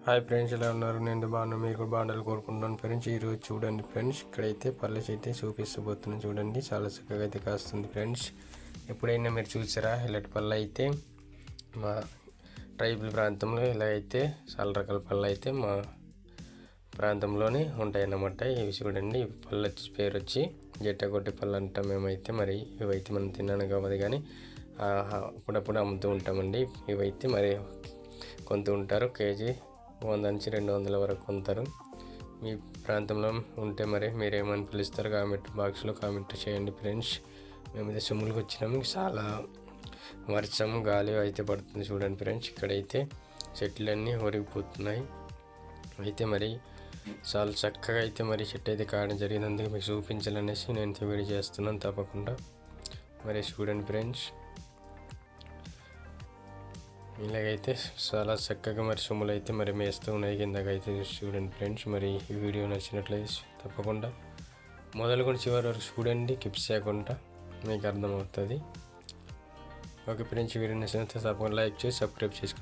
Hi friends, ఎలా ఉన్నారు? నేను బాగున్నాను, మీరు కూడా బాగుండాలని కోరుకుంటున్నాను ఫ్రెండ్స్. ఈరోజు చూడండి ఫ్రెండ్స్, ఇక్కడైతే పళ్ళ చెట్టు చూపిస్తబోతున్నాను. చూడండి, చాలా చక్కగా అయితే కాస్తుంది ఫ్రెండ్స్. ఎప్పుడైనా మీరు చూసారా ఇలాంటి పళ్ళు? అయితే మా ట్రైబల్ ప్రాంతంలో ఇలా అయితే చాలా రకాల పళ్ళు అయితే మా ప్రాంతంలోనే ఉంటాయన్నమాట. ఇవి చూడండి, పళ్ళు పేరు వచ్చి జట్టగొట్టి పళ్ళు అంటాం మేమైతే. మరి ఇవైతే మనం తిన్నాను కావదు, కానీ అప్పుడప్పుడు అమ్ముతూ ఉంటామండి. ఇవైతే మరి కొంటూ ఉంటారు. కేజీ 100 నుంచి 200 వరకు కొంటారు. మీ ప్రాంతంలో ఉంటే మరి మీరేమని పిలుస్తారు? కామెంట్ బాక్స్లో కామెంట్ చేయండి ఫ్రెండ్స్. మేమైతే సొమ్ములకు వచ్చినాము. చాలా వర్షం గాలి అయితే పడుతుంది చూడండి ఫ్రెండ్స్. ఇక్కడైతే చెట్లన్నీ ఒరిగిపోతున్నాయి. అయితే మరి చాలా చక్కగా అయితే మరి చెట్టు అయితే కాయడం జరిగింది. అందుకే మీకు చూపించాలనేసి నేను వీడియో చేస్తున్నాను. తప్పకుండా మరి చూడండి ఫ్రెండ్స్. ఇలాగైతే చాలా చక్కగా మరి సొమ్ములు అయితే మరి మేస్తూ ఉన్నాయి కిందకైతే. చూడండి ఫ్రెండ్స్, మరి ఈ వీడియో నచ్చినట్లయితే తప్పకుండా మొదలు కూడా చివరి వరకు చూడండి, కిప్స్ చేయకుండా మీకు అర్థమవుతుంది. ఓకే ఫ్రెండ్స్, వీడియో నచ్చినట్లయితే తప్పకుండా లైక్ చేసి సబ్స్క్రైబ్ చేసుకోండి.